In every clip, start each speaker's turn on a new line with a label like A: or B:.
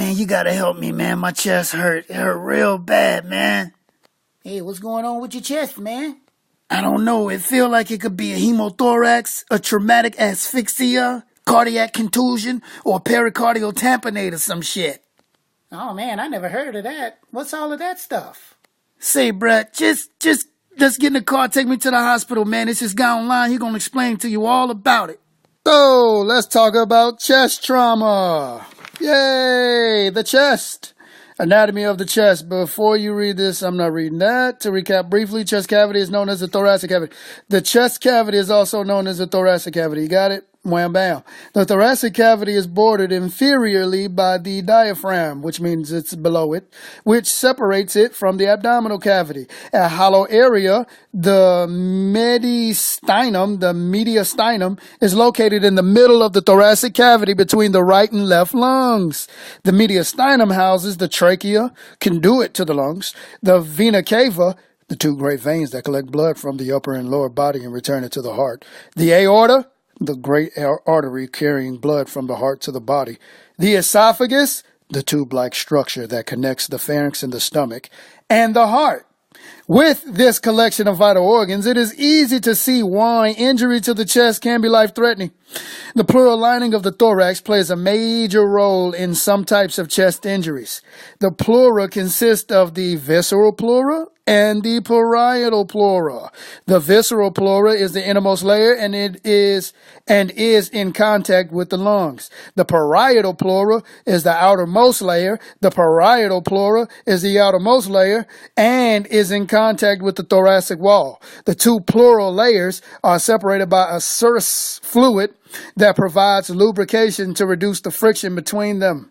A: man, you gotta help me, man. My chest hurt. It hurt real bad, man.
B: Hey, what's going on with your chest, man?
A: I don't know. It feel like it could be a hemothorax, a traumatic asphyxia, cardiac contusion, or pericardial tamponade or some shit.
B: Oh, man, I never heard of that. What's all of that stuff?
A: Say, Brett, just let's get in the car. Take me to the hospital, man. It's this guy online. He gonna explain to you all about it.
C: So, let's talk about chest trauma. Yay, the chest. Anatomy of the chest. Before you read this, I'm not reading that. To recap briefly, chest cavity is known as the thoracic cavity. The chest cavity is also known as the thoracic cavity. You got it? Wham bam. The thoracic cavity is bordered inferiorly by the diaphragm, which means it's below it, which separates it from the abdominal cavity. A hollow area, the mediastinum, is located in the middle of the thoracic cavity between the right and left lungs. The mediastinum houses the trachea, conduit to the lungs, the vena cava, the two great veins that collect blood from the upper and lower body and return it to the heart, the aorta, the great artery carrying blood from the heart to the body, the esophagus, the tube-like structure that connects the pharynx and the stomach, and the heart. With this collection of vital organs, it is easy to see why injury to the chest can be life-threatening. The pleural lining of the thorax plays a major role in some types of chest injuries. The pleura consists of the visceral pleura and the parietal pleura. The visceral pleura is the innermost layer and is in contact with the lungs. The parietal pleura is the outermost layer. The parietal pleura is the outermost layer and is in contact with the thoracic wall. The two pleural layers are separated by a serous fluid that provides lubrication to reduce the friction between them.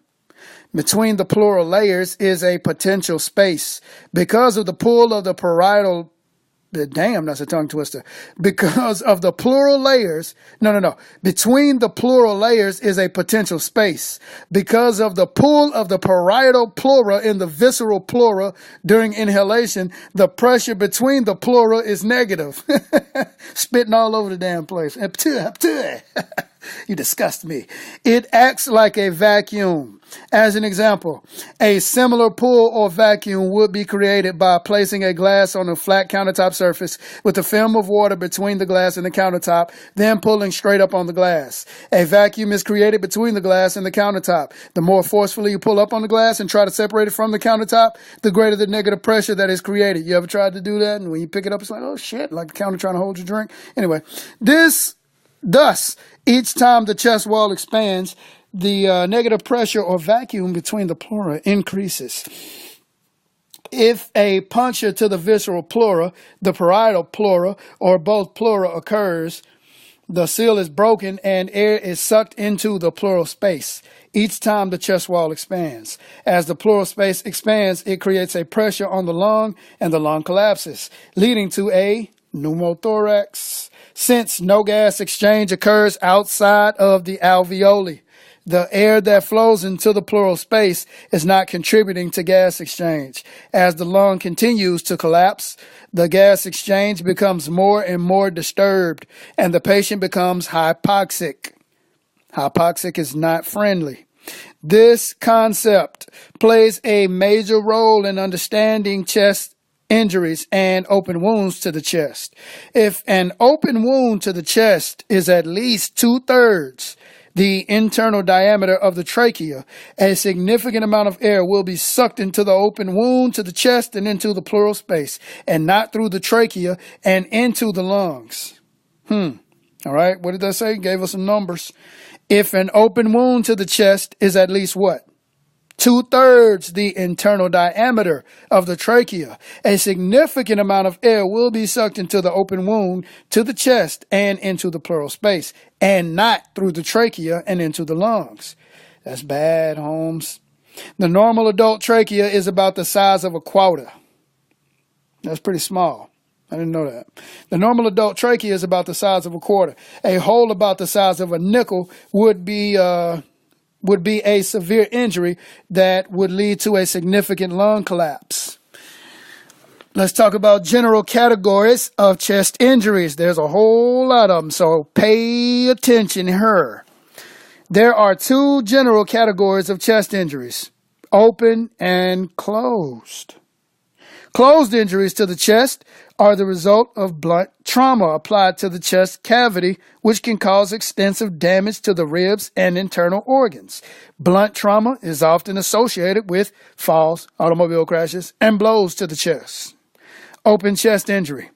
C: Between the pleural layers is a potential space. Because of the pull of the parietal, damn, that's a tongue twister. Because of the pleural layers, between the pleural layers is a potential space. Because of the pull of the parietal pleura in the visceral pleura during inhalation, the pressure between the pleura is negative. Spitting all over the damn place. You disgust me. It acts like a vacuum. As an example, a similar pull or vacuum would be created by placing a glass on a flat countertop surface with a film of water between the glass and the countertop, then pulling straight up on the glass. A vacuum is created between the glass and the countertop. The more forcefully you pull up on the glass and try to separate it from the countertop, the greater the negative pressure that is created. You ever tried to do that? And when you pick it up, it's like, oh shit, like the counter trying to hold your drink. Anyway, thus, each time the chest wall expands, the negative pressure or vacuum between the pleura increases. If a puncture to the visceral pleura, the parietal pleura, or both pleura occurs, the seal is broken and air is sucked into the pleural space each time the chest wall expands. As the pleural space expands, it creates a pressure on the lung and the lung collapses, leading to a pneumothorax. Since no gas exchange occurs outside of the alveoli, the air that flows into the pleural space is not contributing to gas exchange. As the lung continues to collapse, the gas exchange becomes more and more disturbed, and the patient becomes hypoxic. Hypoxic is not friendly. This concept plays a major role in understanding chest injuries and open wounds to the chest. If an open wound to the chest is at least 2/3 the internal diameter of the trachea, a significant amount of air will be sucked into the open wound to the chest and into the pleural space, and not through the trachea and into the lungs. All right, what did that say? Gave us some numbers. If an open wound to the chest is at least what? 2/3 the internal diameter of the trachea, a significant amount of air will be sucked into the open wound to the chest and into the pleural space, and not through the trachea and into the lungs. That's bad, Holmes. The normal adult trachea is about the size of a quarter. That's pretty small. I didn't know that. The normal adult trachea is about the size of a quarter. A hole about the size of a nickel would be a severe injury that would lead to a significant lung collapse. Let's talk about general categories of chest injuries. There's a whole lot of them, so pay attention here. There are two general categories of chest injuries. Open and closed. Closed injuries to the chest are the result of blunt trauma applied to the chest cavity, which can cause extensive damage to the ribs and internal organs. Blunt trauma is often associated with falls, automobile crashes, and blows to the chest. Open chest injury.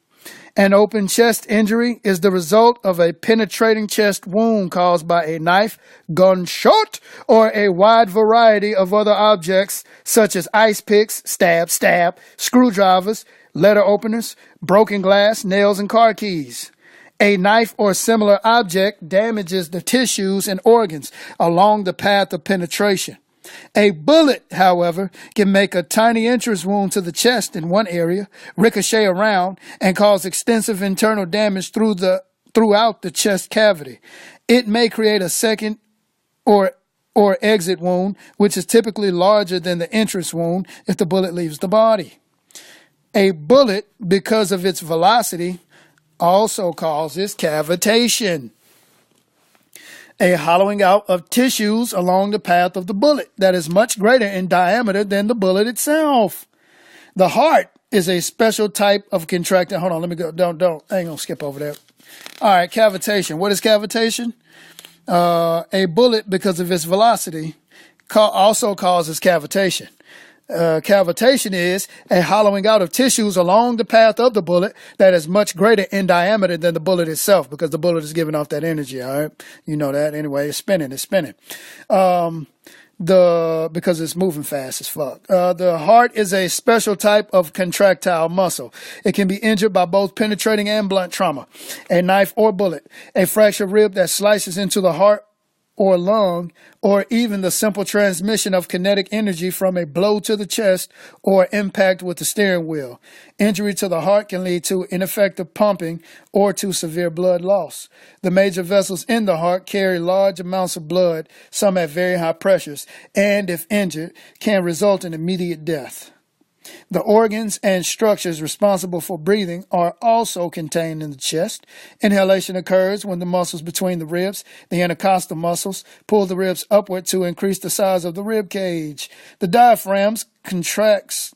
C: An open chest injury is the result of a penetrating chest wound caused by a knife, gunshot, or a wide variety of other objects such as ice picks, stab, screwdrivers, letter openers, broken glass, nails, and car keys. A knife or similar object damages the tissues and organs along the path of penetration. A bullet, however, can make a tiny entrance wound to the chest in one area, ricochet around, and cause extensive internal damage throughout the chest cavity. It may create a second or exit wound, which is typically larger than the entrance wound if the bullet leaves the body. A bullet, because of its velocity, also causes cavitation, a hollowing out of tissues along the path of the bullet that is much greater in diameter than the bullet itself. The heart is a special type of contracting. Hold on, let me go. Don't. I ain't gonna skip over that. All right, cavitation. What is cavitation? A bullet, because of its velocity, also causes cavitation. Cavitation is a hollowing out of tissues along the path of the bullet that is much greater in diameter than the bullet itself, because the bullet is giving off that energy. All right, you know that anyway. It's spinning. Because it's moving fast as fuck. The heart is a special type of contractile muscle. It can be injured by both penetrating and blunt trauma, a knife or bullet, a fractured rib that slices into the heart or lung, or even the simple transmission of kinetic energy from a blow to the chest or impact with the steering wheel. Injury to the heart can lead to ineffective pumping or to severe blood loss. The major vessels in the heart carry large amounts of blood, some at very high pressures, and if injured, can result in immediate death. The organs and structures responsible for breathing are also contained in the chest. Inhalation occurs when the muscles between the ribs, the intercostal muscles, pull the ribs upward to increase the size of the rib cage. The diaphragm contracts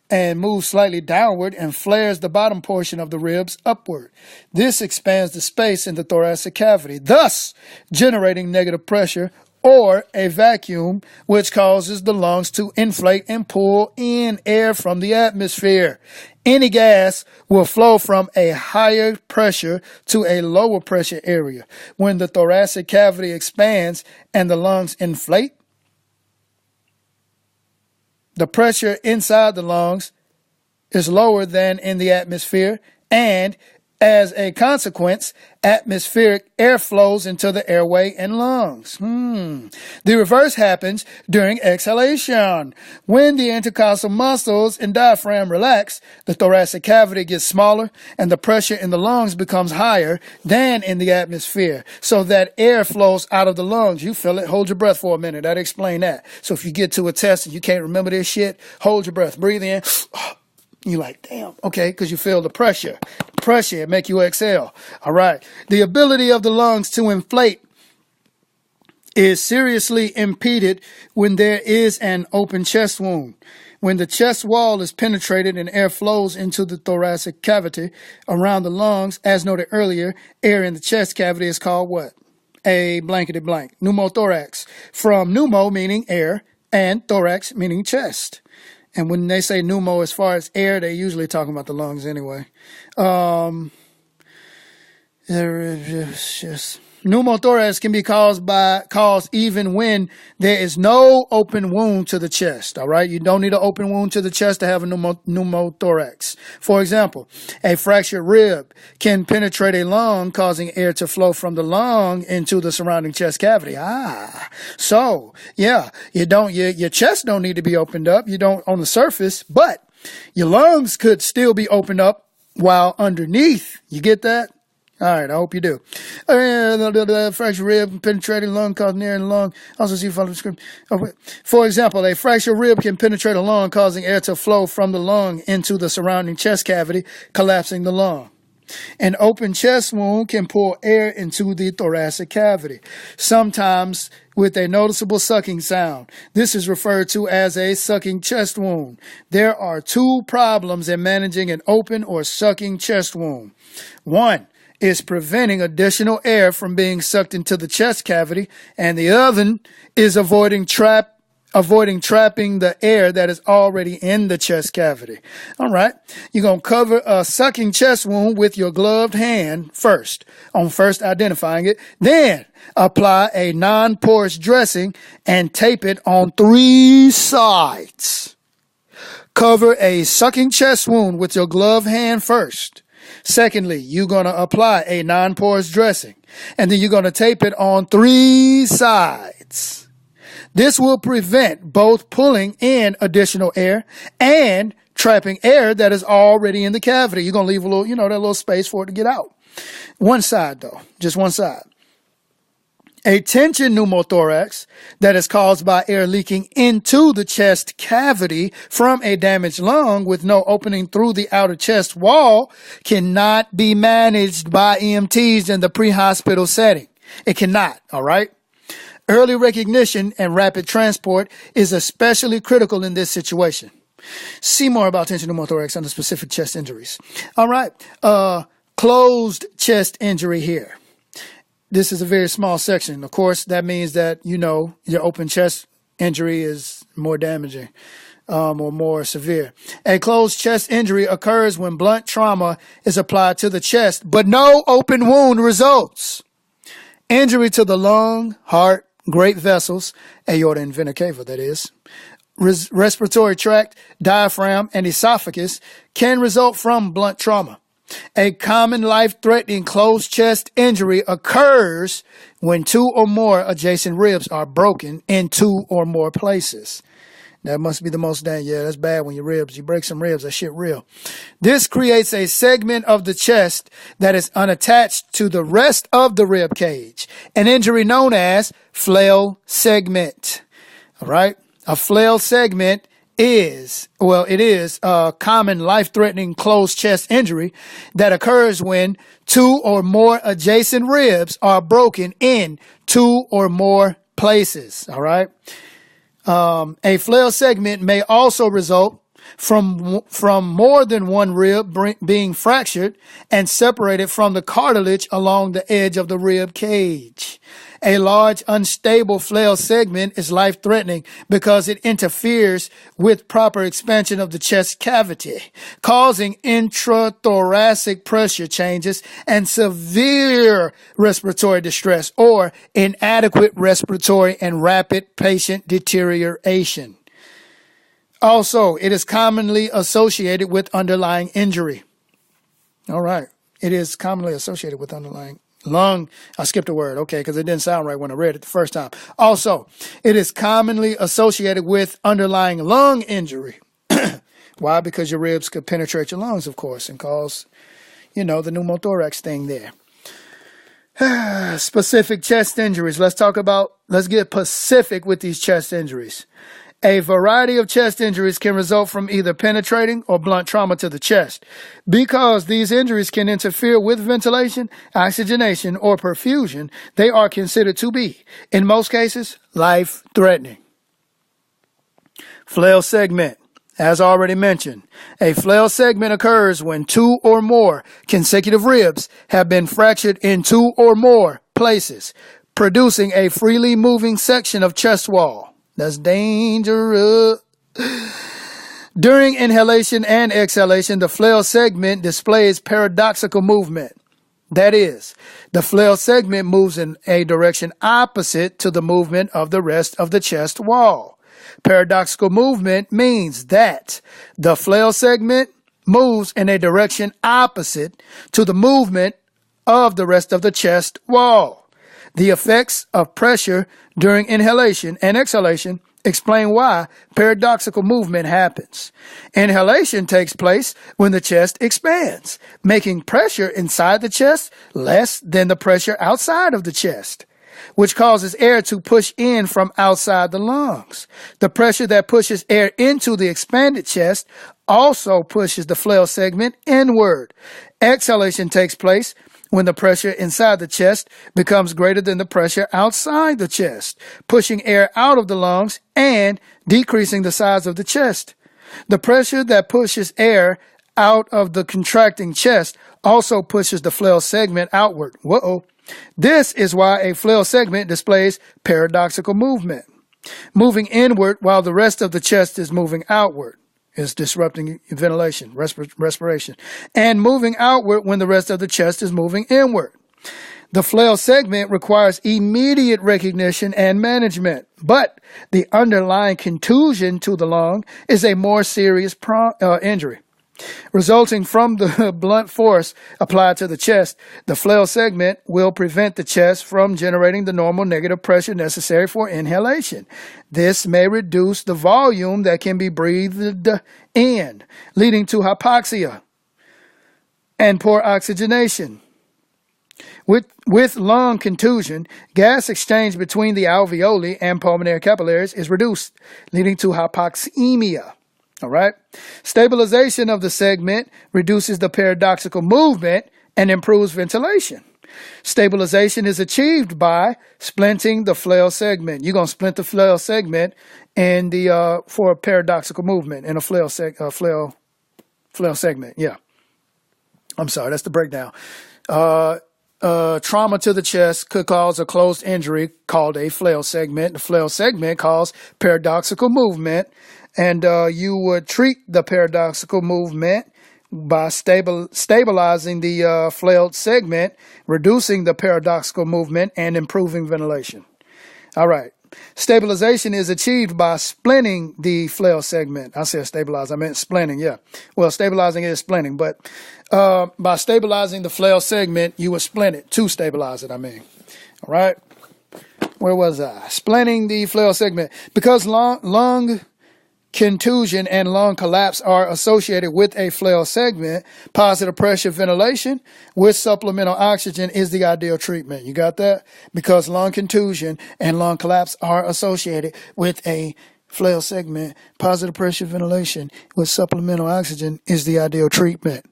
C: and moves slightly downward and flares the bottom portion of the ribs upward. This expands the space in the thoracic cavity, thus generating negative pressure or a vacuum, which causes the lungs to inflate and pull in air from the atmosphere. Any gas will flow from a higher pressure to a lower pressure area. When the thoracic cavity expands and the lungs inflate, the pressure inside the lungs is lower than in the atmosphere, and as a consequence, atmospheric air flows into the airway and lungs. The reverse happens during exhalation. When the intercostal muscles and diaphragm relax, the thoracic cavity gets smaller and the pressure in the lungs becomes higher than in the atmosphere, so that air flows out of the lungs. You feel it? Hold your breath for a minute. That'll explain that. So if you get to a test and you can't remember this shit, hold your breath. Breathe in. You're like, damn, okay, because you feel the pressure. Pressure make you exhale. All right. The ability of the lungs to inflate is seriously impeded when there is an open chest wound. When the chest wall is penetrated and air flows into the thoracic cavity around the lungs, as noted earlier, air in the chest cavity is called what? A blankety blank. Pneumothorax. From pneumo meaning air and thorax meaning chest. And when they say pneumo as far as air, they're usually talking about the lungs anyway. Pneumothorax can be caused even when there is no open wound to the chest. All right, you don't need an open wound to the chest to have a pneumothorax. For example, a fractured rib can penetrate a lung, causing air to flow from the lung into the surrounding chest cavity. So yeah, your chest don't need to be opened up. You don't on the surface, but your lungs could still be opened up while underneath. You get that? All right, I hope you do. The fractured rib, penetrating lung, causing air in the lung. Also see follow the script. For example, a fractured rib can penetrate a lung, causing air to flow from the lung into the surrounding chest cavity, collapsing the lung. An open chest wound can pull air into the thoracic cavity, sometimes with a noticeable sucking sound. This is referred to as a sucking chest wound. There are two problems in managing an open or sucking chest wound. One is preventing additional air from being sucked into the chest cavity, and the other is avoiding trapping the air that is already in the chest cavity. All right. You're going to cover a sucking chest wound with your gloved hand first, on first identifying it. Then apply a non-porous dressing and tape it on 3 sides. Cover a sucking chest wound with your gloved hand first. Secondly, you're going to apply a non-porous dressing, and then you're going to tape it on 3 sides. This will prevent both pulling in additional air and trapping air that is already in the cavity. You're going to leave a little, that little space for it to get out. One side though, just one side. A tension pneumothorax that is caused by air leaking into the chest cavity from a damaged lung with no opening through the outer chest wall cannot be managed by EMTs in the pre-hospital setting. It cannot, all right? Early recognition and rapid transport is especially critical in this situation. See more about tension pneumothorax under specific chest injuries. All right. Closed chest injury here. This is a very small section. Of course, that means that, your open chest injury is more damaging or more severe. A closed chest injury occurs when blunt trauma is applied to the chest, but no open wound results. Injury to the lung, heart, great vessels, aorta and vena cava, that is, respiratory tract, diaphragm, and esophagus can result from blunt trauma. A common life-threatening closed chest injury occurs when 2 or more adjacent ribs are broken in 2 or more places. That must be the most that's bad when you break some ribs, that shit real. This creates a segment of the chest that is unattached to the rest of the rib cage, an injury known as Flail Segment. All right. A Flail Segment is a common life-threatening closed chest injury that occurs when 2 or more adjacent ribs are broken in 2 or more places. All right. A flail segment may also result from more than one rib being fractured and separated from the cartilage along the edge of the rib cage. A large, unstable flail segment is life-threatening because it interferes with proper expansion of the chest cavity, causing intrathoracic pressure changes and severe respiratory distress or inadequate respiratory and rapid patient deterioration. Also, it is commonly associated with underlying injury. All right. It is commonly associated with underlying lung. I skipped a word, okay, because it didn't sound right when I read it the first time. Also, it is commonly associated with underlying lung injury. Why? Because your ribs could penetrate your lungs, of course, and cause, the pneumothorax thing there. Specific chest injuries. Let's get specific with these chest injuries. A variety of chest injuries can result from either penetrating or blunt trauma to the chest. Because these injuries can interfere with ventilation, oxygenation, or perfusion, they are considered to be, in most cases, life-threatening. Flail segment. As already mentioned, a flail segment occurs when 2 or more consecutive ribs have been fractured in 2 or more places, producing a freely moving section of chest wall. That's dangerous. During inhalation and exhalation, the flail segment displays paradoxical movement. That is, the flail segment moves in a direction opposite to the movement of the rest of the chest wall. Paradoxical movement means that the flail segment moves in a direction opposite to the movement of the rest of the chest wall. The effects of pressure during inhalation and exhalation explain why paradoxical movement happens. Inhalation takes place when the chest expands, making pressure inside the chest less than the pressure outside of the chest. which causes air to push in from outside the lungs. The pressure that pushes air into the expanded chest also pushes the flail segment inward. Exhalation takes place when the pressure inside the chest becomes greater than the pressure outside the chest, pushing air out of the lungs and decreasing the size of the chest. The pressure that pushes air out of the contracting chest also pushes the flail segment outward. Whoa. This is why a flail segment displays paradoxical movement, moving inward while the rest of the chest is moving outward. Is disrupting ventilation, respiration, and moving outward when the rest of the chest is moving inward. The flail segment requires immediate recognition and management, but the underlying contusion to the lung is a more serious injury. Resulting from the blunt force applied to the chest, the flail segment will prevent the chest from generating the normal negative pressure necessary for inhalation. This may reduce the volume that can be breathed in, leading to hypoxia and poor oxygenation. With lung contusion, gas exchange between the alveoli and pulmonary capillaries is reduced, leading to hypoxemia. All right. Stabilization of the segment reduces the paradoxical movement and improves ventilation. Stabilization is achieved by splinting the flail segment. You're going to splint the flail segment in the for a paradoxical movement in a flail segment. Yeah. I'm sorry. That's the breakdown. Trauma to the chest could cause a closed injury called a flail segment. The flail segment causes paradoxical movement. And you would treat the paradoxical movement by stabilizing the flailed segment, reducing the paradoxical movement, and improving ventilation. All right. Stabilization is achieved by splinting the flail segment. I said stabilize. I meant splinting, yeah. Well, stabilizing is splinting, but by stabilizing the flail segment, you would splint it to stabilize it, I mean. All right. Where was I? Splinting the flail segment. Because lung contusion and lung collapse are associated with a flail segment, positive pressure ventilation with supplemental oxygen is the ideal treatment. You got that? Because lung contusion and lung collapse are associated with a flail segment, positive pressure ventilation with supplemental oxygen is the ideal treatment.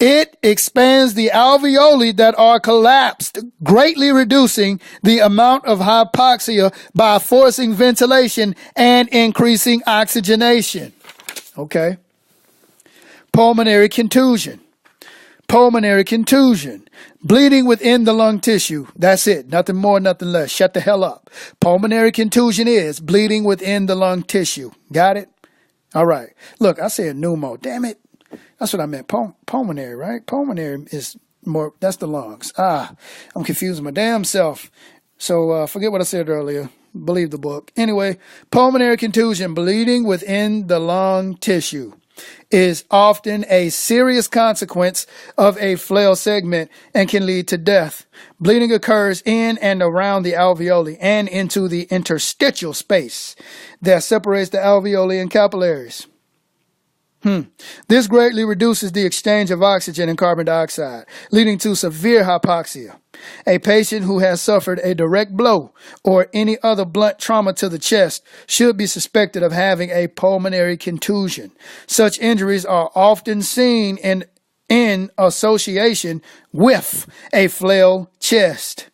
C: It expands the alveoli that are collapsed, greatly reducing the amount of hypoxia by forcing ventilation and increasing oxygenation. Okay. Pulmonary contusion. Pulmonary contusion. Bleeding within the lung tissue. That's it. Nothing more, nothing less. Shut the hell up. Pulmonary contusion is bleeding within the lung tissue. Got it? All right. Look, I said pneumo. Damn it. That's what I meant. Pulmonary, right? Pulmonary is more, that's the lungs. I'm confusing my damn self. So forget what I said earlier. Believe the book. Anyway, pulmonary contusion, bleeding within the lung tissue, is often a serious consequence of a flail segment and can lead to death. Bleeding occurs in and around the alveoli and into the interstitial space that separates the alveoli and capillaries. This greatly reduces the exchange of oxygen and carbon dioxide, leading to severe hypoxia. A patient who has suffered a direct blow or any other blunt trauma to the chest should be suspected of having a pulmonary contusion. Such injuries are often seen in association with a flail chest.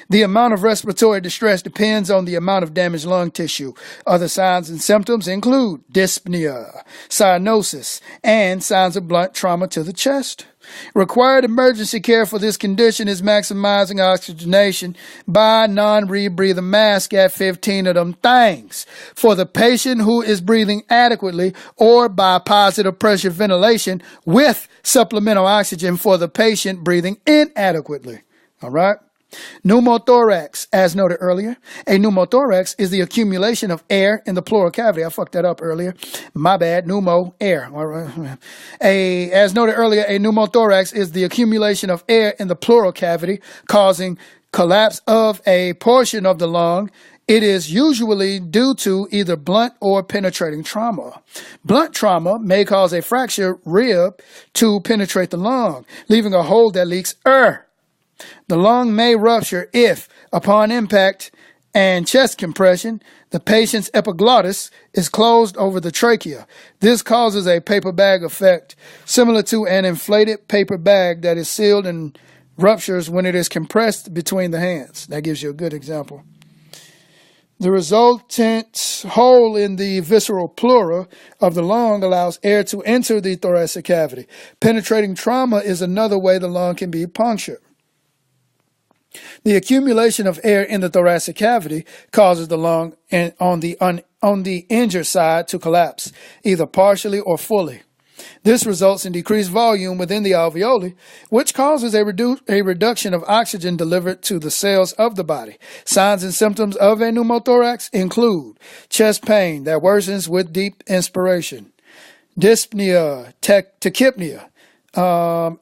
C: The amount of respiratory distress depends on the amount of damaged lung tissue. Other signs and symptoms include dyspnea, cyanosis, and signs of blunt trauma to the chest. Required emergency care for this condition is maximizing oxygenation by non-rebreather mask at 15 of them things for the patient who is breathing adequately, or by positive pressure ventilation with supplemental oxygen for the patient breathing inadequately. All right? Pneumothorax, as noted earlier. A pneumothorax is the accumulation of air in the pleural cavity. I fucked that up earlier. My bad. Pneumo, air. As noted earlier, a pneumothorax is the accumulation of air in the pleural cavity, causing collapse of a portion of the lung. It is usually due to either blunt or penetrating trauma. Blunt trauma may cause a fractured rib to penetrate the lung, leaving a hole that leaks air. The lung may rupture if Upon impact and chest compression, the patient's epiglottis is closed over the trachea. This causes a paper bag effect, similar to an inflated paper bag that is sealed and ruptures when it is compressed between the hands. That gives you a good example. The resultant hole in the visceral pleura of the lung allows air to enter the thoracic cavity. Penetrating trauma is another way the lung can be punctured. The accumulation of air in the thoracic cavity causes the lung on the injured side to collapse, either partially or fully. This results in decreased volume within the alveoli, which causes a reduction of oxygen delivered to the cells of the body. Signs and symptoms of a pneumothorax include chest pain that worsens with deep inspiration, dyspnea, tachypnea,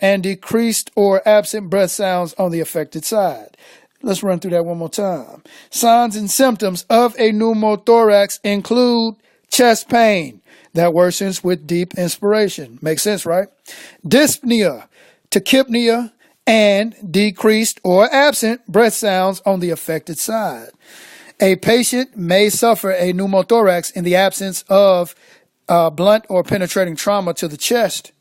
C: and decreased or absent breath sounds on the affected side. Let's run through that one more time. Signs and symptoms of a pneumothorax include chest pain that worsens with deep inspiration. Makes sense, right? Dyspnea, tachypnea, and decreased or absent breath sounds on the affected side. A patient may suffer a pneumothorax in the absence of blunt or penetrating trauma to the chest.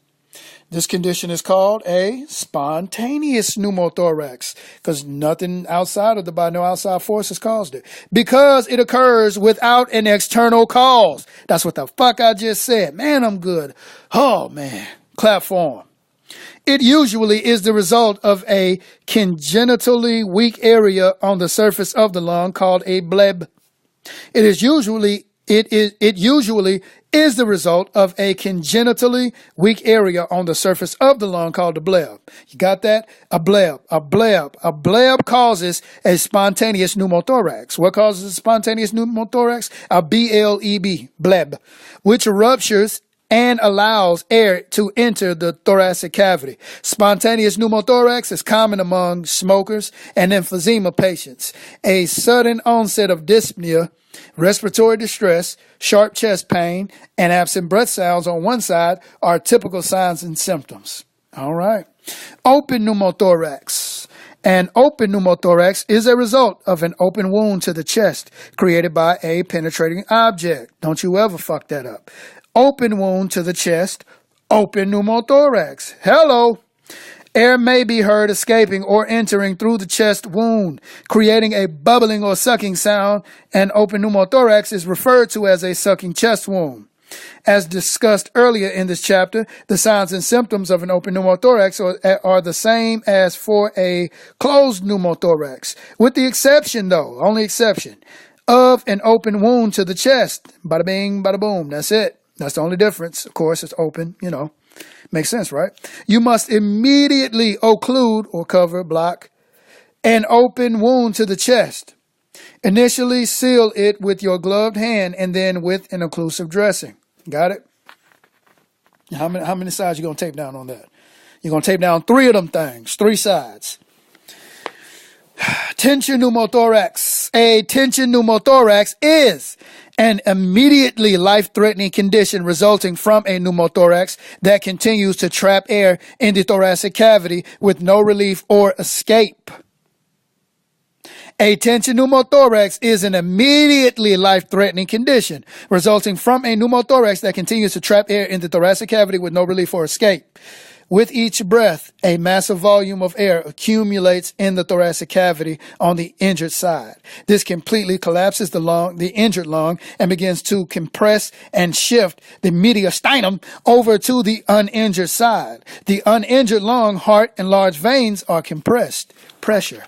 C: This condition is called a spontaneous pneumothorax because nothing outside of the body, no outside forces caused it. Because it occurs without an external cause. That's what the fuck I just said. Man, I'm good. Oh, man. Clap for him. It usually is the result of a congenitally weak area on the surface of the lung called a bleb. It usually is the result of a congenitally weak area on the surface of the lung called a bleb. You got that? A bleb. A bleb causes a spontaneous pneumothorax. What causes a spontaneous pneumothorax? A BLEB, bleb, which ruptures and allows air to enter the thoracic cavity. Spontaneous pneumothorax is common among smokers and emphysema patients. A sudden onset of dyspnea, respiratory distress, sharp chest pain, and absent breath sounds on one side are typical signs and symptoms. All right. Open pneumothorax. An open pneumothorax is a result of an open wound to the chest created by a penetrating object. Don't you ever fuck that up. Open wound to the chest, open pneumothorax. Hello. Air may be heard escaping or entering through the chest wound, creating a bubbling or sucking sound. An open pneumothorax is referred to as a sucking chest wound. As discussed earlier in this chapter, the signs and symptoms of an open pneumothorax are the same as for a closed pneumothorax, with the exception, though, only exception, of an open wound to the chest. Bada bing, bada boom. That's it. That's the only difference. Of course, it's open, Makes sense, right? You must immediately occlude or cover, block, an open wound to the chest. Initially seal it with your gloved hand and then with an occlusive dressing. Got it? How many sides you going to tape down on that? You're going to tape down 3 of them things, 3 sides. Tension pneumothorax. A tension pneumothorax is an immediately life-threatening condition resulting from a pneumothorax that continues to trap air in the thoracic cavity with no relief or escape. A tension pneumothorax is an immediately life-threatening condition resulting from a pneumothorax that continues to trap air in the thoracic cavity with no relief or escape. With each breath, a massive volume of air accumulates in the thoracic cavity on the injured side. This completely collapses the injured lung, and begins to compress and shift the mediastinum over to the uninjured side. The uninjured lung, heart, and large veins are compressed. Pressure,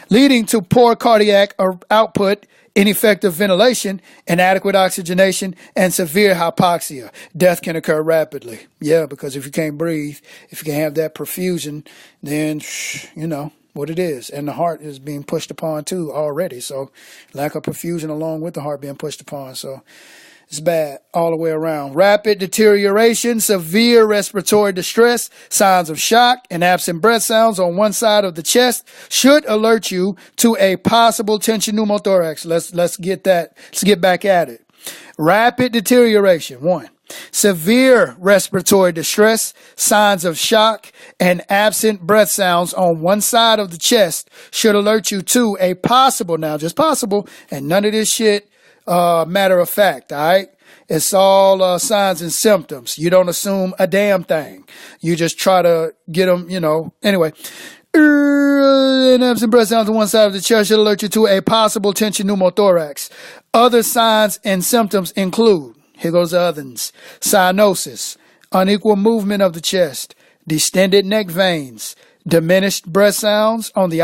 C: leading to poor cardiac output, ineffective ventilation, inadequate oxygenation, and severe hypoxia. Death can occur rapidly. Yeah, because if you can't breathe, if you can't have that perfusion, then, what it is. And the heart is being pushed upon too already. So lack of perfusion along with the heart being pushed upon. So it's bad all the way around. Rapid deterioration, severe respiratory distress, signs of shock, and absent breath sounds on one side of the chest should alert you to a possible tension pneumothorax. Let's get back at it. Rapid deterioration. 1. Severe respiratory distress, signs of shock, and absent breath sounds on one side of the chest should alert you to a possible, now just possible, and none of this shit matter of fact, all right? It's all signs and symptoms. You don't assume a damn thing. You just try to get them, Anyway, and absent breath sounds on one side of the chest should alert you to a possible tension pneumothorax. Other signs and symptoms include, here goes the others, cyanosis, unequal movement of the chest, distended neck veins, diminished breath sounds on the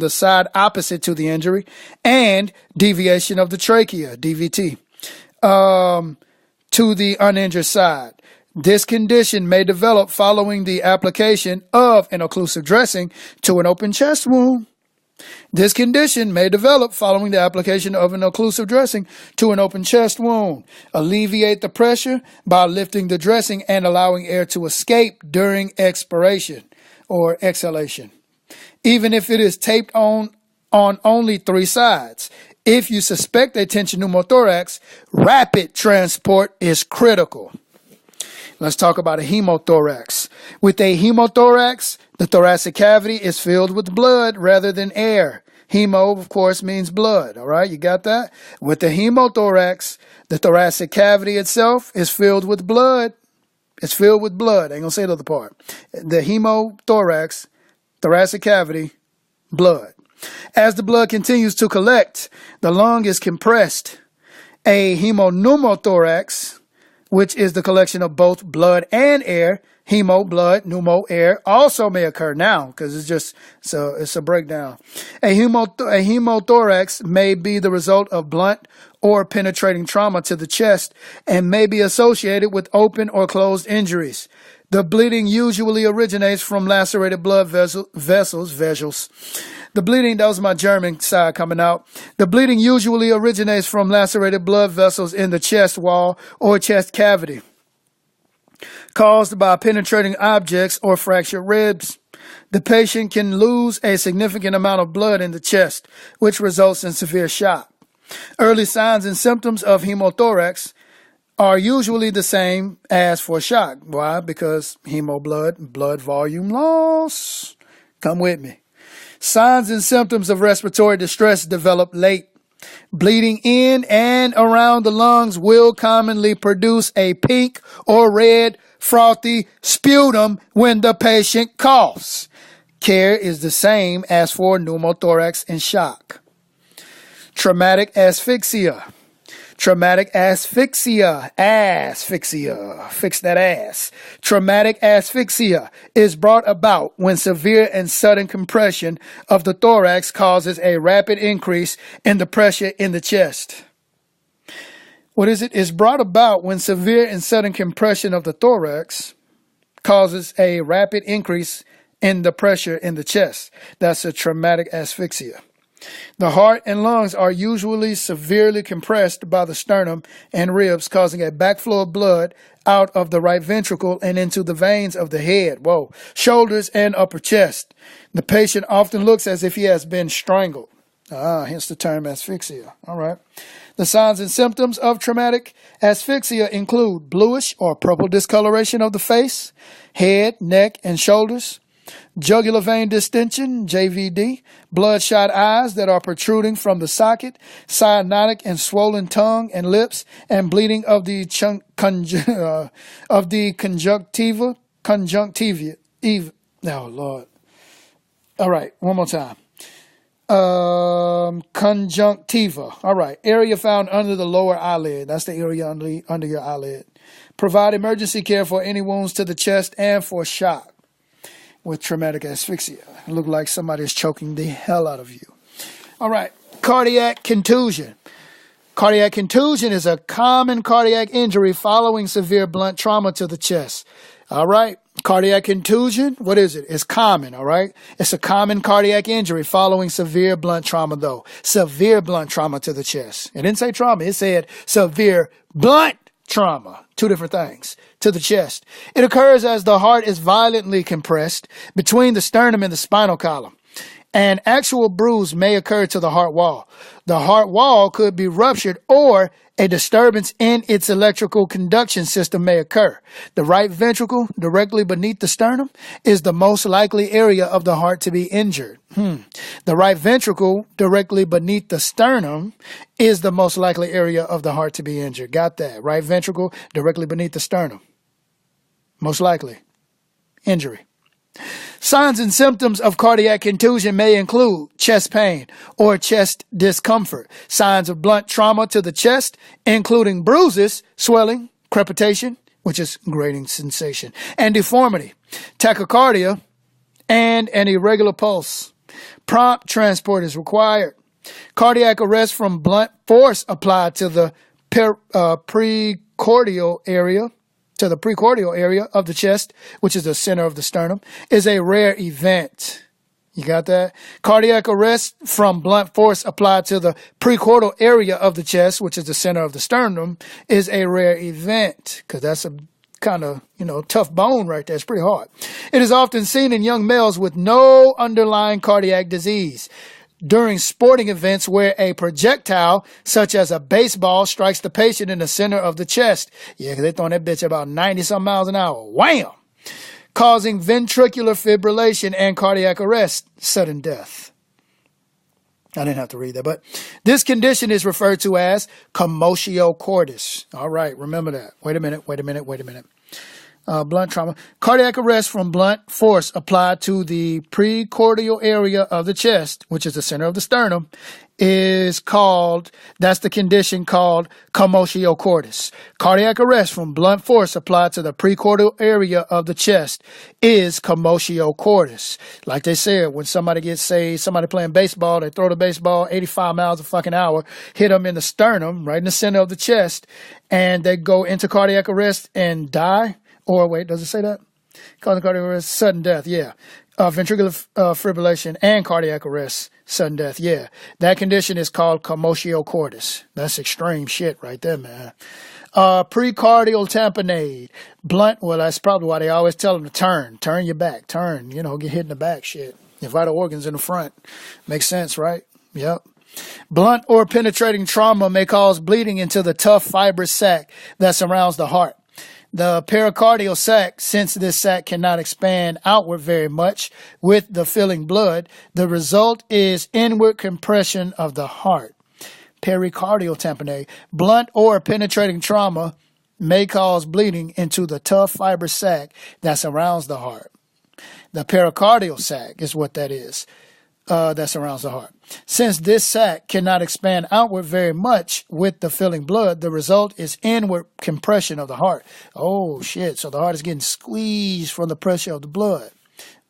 C: side opposite to the injury, and deviation of the trachea, DVT, to the uninjured side. This condition may develop following the application of an occlusive dressing to an open chest wound. This condition may develop following the application of an occlusive dressing to an open chest wound. Alleviate the pressure by lifting the dressing and allowing air to escape during expiration or exhalation, even if it is taped on only 3 sides. If you suspect a tension pneumothorax, rapid transport is critical. Let's talk about a hemothorax. With a hemothorax, the thoracic cavity is filled with blood rather than air. Hemo, of course, means blood. All right, you got that? With the hemothorax, the thoracic cavity itself is filled with blood. It's filled with blood. I ain't gonna say the other part. The hemothorax, thoracic cavity, blood. As the blood continues to collect, the lung is compressed. A hemonpneumothorax, which is the collection of both blood and air, hemo, blood, pneumo, air, also may occur now because it's a breakdown. A hemothorax may be the result of blunt or penetrating trauma to the chest and may be associated with open or closed injuries. The bleeding usually originates from lacerated blood vessels. The bleeding, that was my German side coming out. The bleeding usually originates from lacerated blood vessels in the chest wall or chest cavity, caused by penetrating objects or fractured ribs. The patient can lose a significant amount of blood in the chest, which results in severe shock. Early signs and symptoms of hemothorax are usually the same as for shock. Why? Because blood volume loss. Come with me. Signs and symptoms of respiratory distress develop late. Bleeding in and around the lungs will commonly produce a pink or red frothy sputum when the patient coughs. Care is the same as for pneumothorax and shock. Traumatic asphyxia. Traumatic asphyxia, fix that ass. Traumatic asphyxia is brought about when severe and sudden compression of the thorax causes a rapid increase in the pressure in the chest. What is it? It's brought about when severe and sudden compression of the thorax causes a rapid increase in the pressure in the chest. That's a traumatic asphyxia. The heart and lungs are usually severely compressed by the sternum and ribs, causing a backflow of blood out of the right ventricle and into the veins of the head, shoulders, and upper chest. The patient often looks as if he has been strangled. Hence the term asphyxia. All right. The signs and symptoms of traumatic asphyxia include bluish or purple discoloration of the face, head, neck, and shoulders, jugular vein distension, JVD, bloodshot eyes that are protruding from the socket, cyanotic and swollen tongue and lips, and bleeding of the conjunctiva. Oh, Lord. All right, one more time. Conjunctiva. All right, area found under the lower eyelid. That's the area under your eyelid. Provide emergency care for any wounds to the chest and for shock with traumatic asphyxia. It looked like somebody is choking the hell out of you. All right, cardiac contusion. Cardiac contusion is a common cardiac injury following severe blunt trauma to the chest. All right, cardiac contusion, what is it? It's common, all right? It's a common cardiac injury following severe blunt trauma, though. Severe blunt trauma to the chest. It didn't say trauma, it said severe blunt trauma. Two different things. To the chest. It occurs as the heart is violently compressed between the sternum and the spinal column. An actual bruise may occur to the heart wall. The heart wall could be ruptured, or a disturbance in its electrical conduction system may occur. The right ventricle, directly beneath the sternum, is the most likely area of the heart to be injured. The right ventricle, directly beneath the sternum, is the most likely area of the heart to be injured. Got that? Right ventricle, directly beneath the sternum. Most likely. Injury. Signs and symptoms of cardiac contusion may include chest pain or chest discomfort, signs of blunt trauma to the chest, including bruises, swelling, crepitation, which is grating sensation, and deformity, tachycardia, and an irregular pulse. Prompt transport is required. Cardiac arrest from blunt force applied to the precordial area of the chest, which is the center of the sternum, is a rare event. You got that? Cardiac arrest from blunt force applied to the precordial area of the chest, which is the center of the sternum, is a rare event, because that's a kind of, tough bone right there. It's pretty hard. It is often seen in young males with no underlying cardiac disease. During sporting events where a projectile, such as a baseball, strikes the patient in the center of the chest. Yeah, because they're throwing that bitch about 90-some miles an hour. Wham! Causing ventricular fibrillation and cardiac arrest, sudden death. I didn't have to read that, but this condition is referred to as commotio cordis. All right, remember that. Wait a minute. Blunt trauma. Cardiac arrest from blunt force applied to the precordial area of the chest, which is the center of the sternum, that's the condition called commotio cordis. Cardiac arrest from blunt force applied to the precordial area of the chest is commotio cordis. Like they said, when somebody playing baseball, they throw the baseball 85 miles a fucking hour, hit them in the sternum, right in the center of the chest, and they go into cardiac arrest and die. Or wait, does it say that? Causing cardiac arrest, sudden death, yeah. Ventricular fibrillation and cardiac arrest, sudden death, yeah. That condition is called commotio cordis. That's extreme shit right there, man. Precordial tamponade. Blunt, well, that's probably why they always tell them to turn your back, get hit in the back, shit. Your vital organs in the front. Makes sense, right? Yep. Blunt or penetrating trauma may cause bleeding into the tough fibrous sac that surrounds the heart. The pericardial sac, since this sac cannot expand outward very much with the filling blood, the result is inward compression of the heart. Pericardial tamponade. Blunt or penetrating trauma may cause bleeding into the tough fibrous sac that surrounds the heart. The pericardial sac is what that is. That surrounds the heart. Since this sac cannot expand outward very much with the filling blood, the result is inward compression of the heart. Oh, shit. So the heart is getting squeezed from the pressure of the blood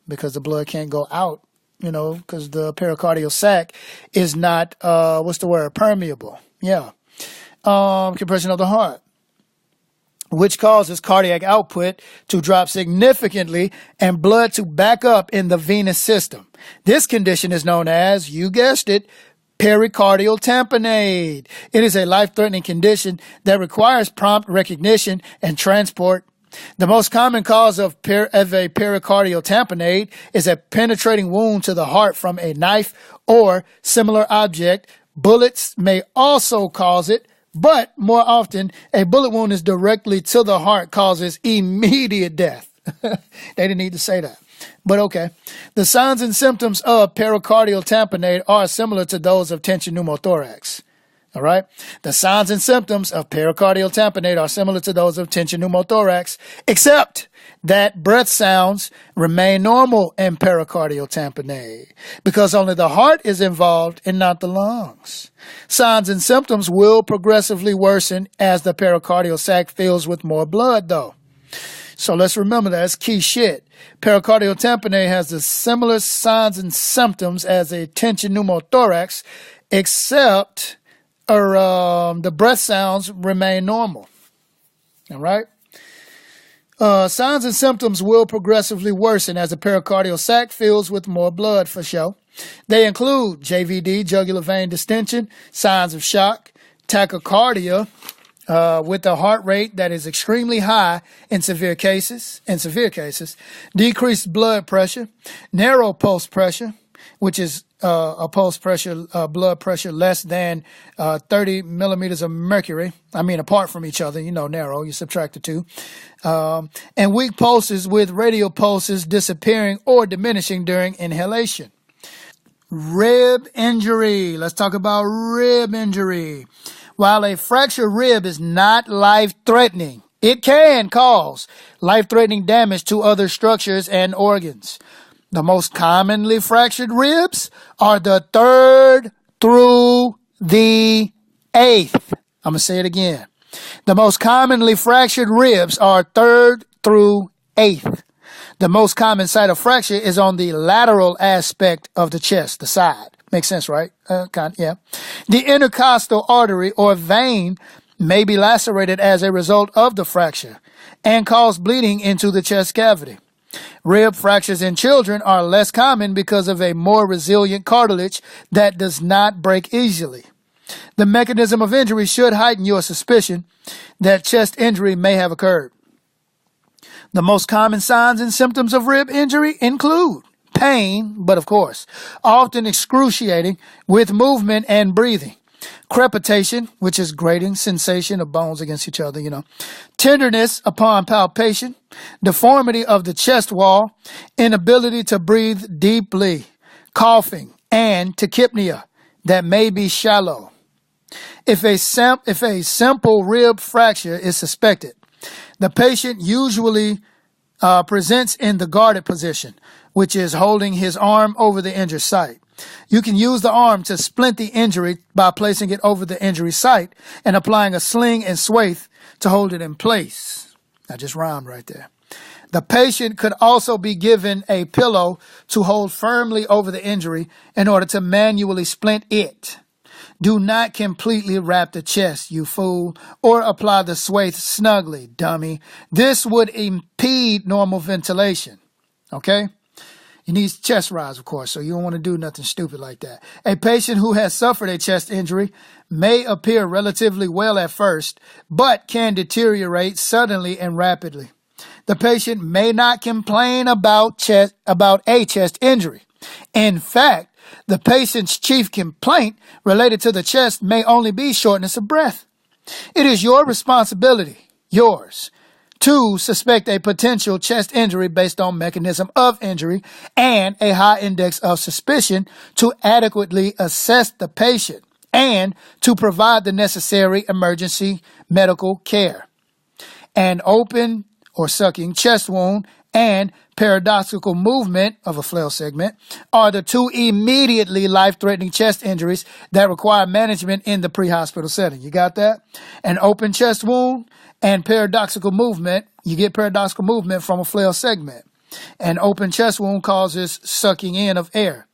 C: because the blood can't go out, because the pericardial sac is not, permeable. Yeah. Compression of the heart, which causes cardiac output to drop significantly and blood to back up in the venous system. This condition is known as, you guessed it, pericardial tamponade. It is a life-threatening condition that requires prompt recognition and transport. The most common cause of a pericardial tamponade is a penetrating wound to the heart from a knife or similar object. Bullets may also cause it, but more often, a bullet wound is directly to the heart, causes immediate death. They didn't need to say that. But okay. The signs and symptoms of pericardial tamponade are similar to those of tension pneumothorax. All right. The signs and symptoms of pericardial tamponade are similar to those of tension pneumothorax, except that breath sounds remain normal in pericardial tamponade because only the heart is involved and not the lungs. Signs and symptoms will progressively worsen as the pericardial sac fills with more blood, though. So let's remember that's key shit. Pericardial tamponade has the similar signs and symptoms as a tension pneumothorax, except the breath sounds remain normal. All right? Signs and symptoms will progressively worsen as the pericardial sac fills with more blood, for sure. They include JVD, jugular vein distension, signs of shock, tachycardia, with a heart rate that is extremely high in severe cases, decreased blood pressure, narrow pulse pressure, which is a pulse pressure, blood pressure less than 30 millimeters of mercury. I mean, apart from each other, narrow, you subtract the two. And weak pulses with radial pulses disappearing or diminishing during inhalation. Rib injury. Let's talk about rib injury. While a fractured rib is not life-threatening, it can cause life-threatening damage to other structures and organs. The most commonly fractured ribs are the 3rd through the 8th. I'm going to say it again. The most commonly fractured ribs are 3rd through 8th. The most common site of fracture is on the lateral aspect of the chest, the side. Makes sense, right? Yeah. The intercostal artery or vein may be lacerated as a result of the fracture and cause bleeding into the chest cavity. Rib fractures in children are less common because of a more resilient cartilage that does not break easily. The mechanism of injury should heighten your suspicion that chest injury may have occurred. The most common signs and symptoms of rib injury include pain, but of course, often excruciating with movement and breathing. Crepitation, which is grating sensation of bones against each other, Tenderness upon palpation, deformity of the chest wall, inability to breathe deeply, coughing, and tachypnea that may be shallow. If a simple rib fracture is suspected, the patient usually presents in the guarded position, which is holding his arm over the injured site. You can use the arm to splint the injury by placing it over the injury site and applying a sling and swathe to hold it in place. I just rhymed right there. The patient could also be given a pillow to hold firmly over the injury in order to manually splint it. Do not completely wrap the chest, you fool, or apply the swathe snugly, dummy. This would impede normal ventilation. Okay? He needs chest rise, of course, so you don't want to do nothing stupid like that. A patient who has suffered a chest injury may appear relatively well at first, but can deteriorate suddenly and rapidly. The patient may not complain about a chest injury. In fact, the patient's chief complaint related to the chest may only be shortness of breath. It is your responsibility, yours, to suspect a potential chest injury based on mechanism of injury and a high index of suspicion to adequately assess the patient and to provide the necessary emergency medical care. An open or sucking chest wound and paradoxical movement of a flail segment are the two immediately life-threatening chest injuries that require management in the pre-hospital setting. You got that? An open chest wound and paradoxical movement. You get paradoxical movement from a flail segment. An open chest wound causes sucking in of air.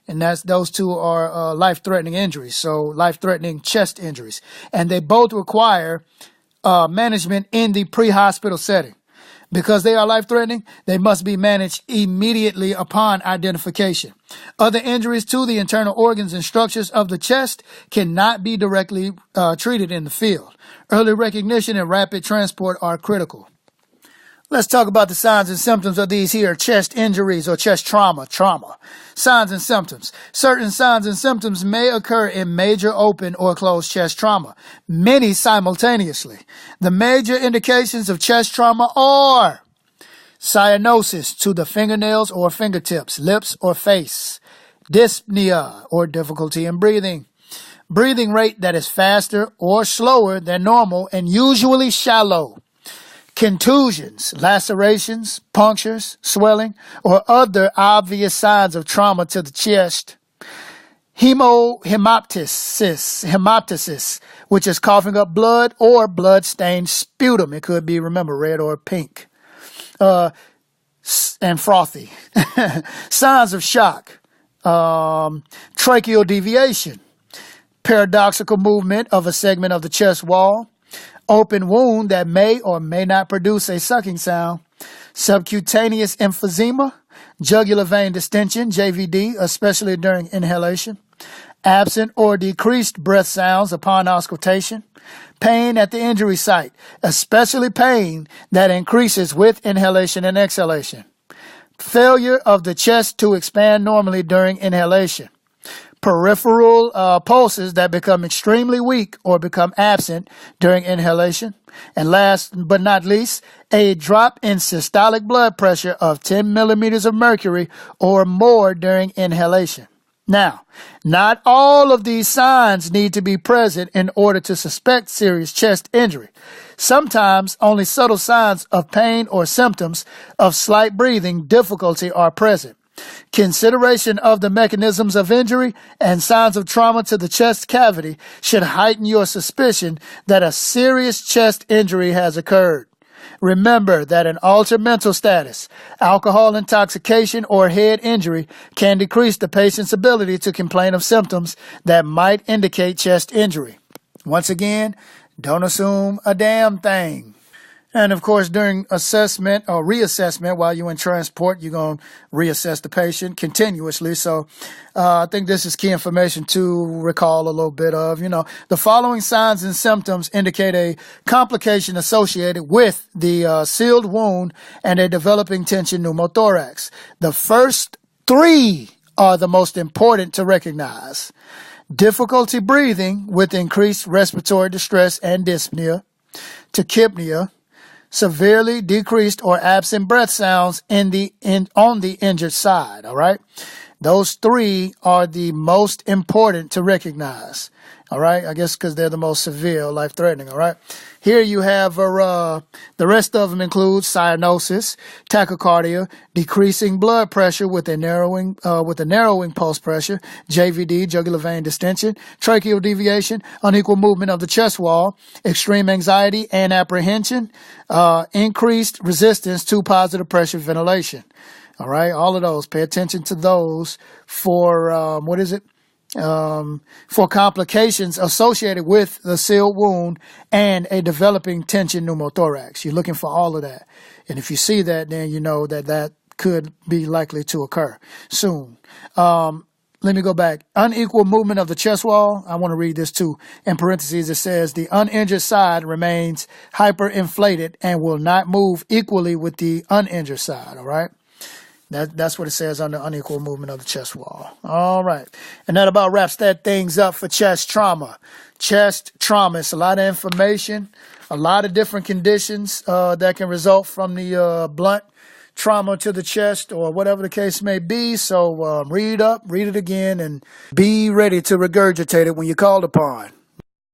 C: And those two are life-threatening injuries, so life-threatening chest injuries. And they both require management in the pre-hospital setting. Because they are life-threatening, they must be managed immediately upon identification. Other injuries to the internal organs and structures of the chest cannot be directly treated in the field. Early recognition and rapid transport are critical. Let's talk about the signs and symptoms of these here chest injuries or chest trauma. Signs and symptoms. Certain signs and symptoms may occur in major open or closed chest trauma, many simultaneously. The major indications of chest trauma are cyanosis to the fingernails or fingertips, lips or face, dyspnea or difficulty in breathing, breathing rate that is faster or slower than normal and usually shallow, contusions, lacerations, punctures, swelling, or other obvious signs of trauma to the chest. Hemoptysis, which is coughing up blood or blood-stained sputum. It could be, remember, red or pink. And frothy. Signs of shock. Tracheal deviation. Paradoxical movement of a segment of the chest wall. Open wound that may or may not produce a sucking sound, subcutaneous emphysema, jugular vein distension, JVD, especially during inhalation, absent or decreased breath sounds upon auscultation, pain at the injury site, especially pain that increases with inhalation and exhalation, failure of the chest to expand normally during inhalation, peripheral pulses that become extremely weak or become absent during inhalation, and last but not least, a drop in systolic blood pressure of 10 millimeters of mercury or more during inhalation. Now, not all of these signs need to be present in order to suspect serious chest injury. Sometimes only subtle signs of pain or symptoms of slight breathing difficulty are present. Consideration of the mechanisms of injury and signs of trauma to the chest cavity should heighten your suspicion that a serious chest injury has occurred. Remember that an altered mental status, alcohol intoxication, or head injury can decrease the patient's ability to complain of symptoms that might indicate chest injury. Once again, don't assume a damn thing. And of course, during assessment or reassessment while you're in transport, you're going to reassess the patient continuously. So I think this is key information to recall a little bit of. The following signs and symptoms indicate a complication associated with the sealed wound and a developing tension pneumothorax. The first three are the most important to recognize. Difficulty breathing with increased respiratory distress and dyspnea, tachypnea, severely decreased or absent breath sounds on the injured side. All right. Those three are the most important to recognize. All right. I guess because they're the most severe, life-threatening. All right. Here you have the rest of them include cyanosis, tachycardia, decreasing blood pressure with a narrowing pulse pressure, JVD, jugular vein distension, tracheal deviation, unequal movement of the chest wall, extreme anxiety and apprehension, increased resistance to positive pressure ventilation. All right, all of those. Pay attention to those for for complications associated with the sealed wound and a developing tension pneumothorax. You're looking for all of that. And if you see that, then you know that could be likely to occur soon. Let me go back. Unequal movement of the chest wall. I want to read this too. In parentheses, it says the uninjured side remains hyperinflated and will not move equally with the uninjured side. All right. That's what it says on the unequal movement of the chest wall. All right. And that about wraps that things up for chest trauma. Chest trauma. It's a lot of information, a lot of different conditions that can result from the blunt trauma to the chest or whatever the case may be. So read it again, and be ready to regurgitate it when you're called upon.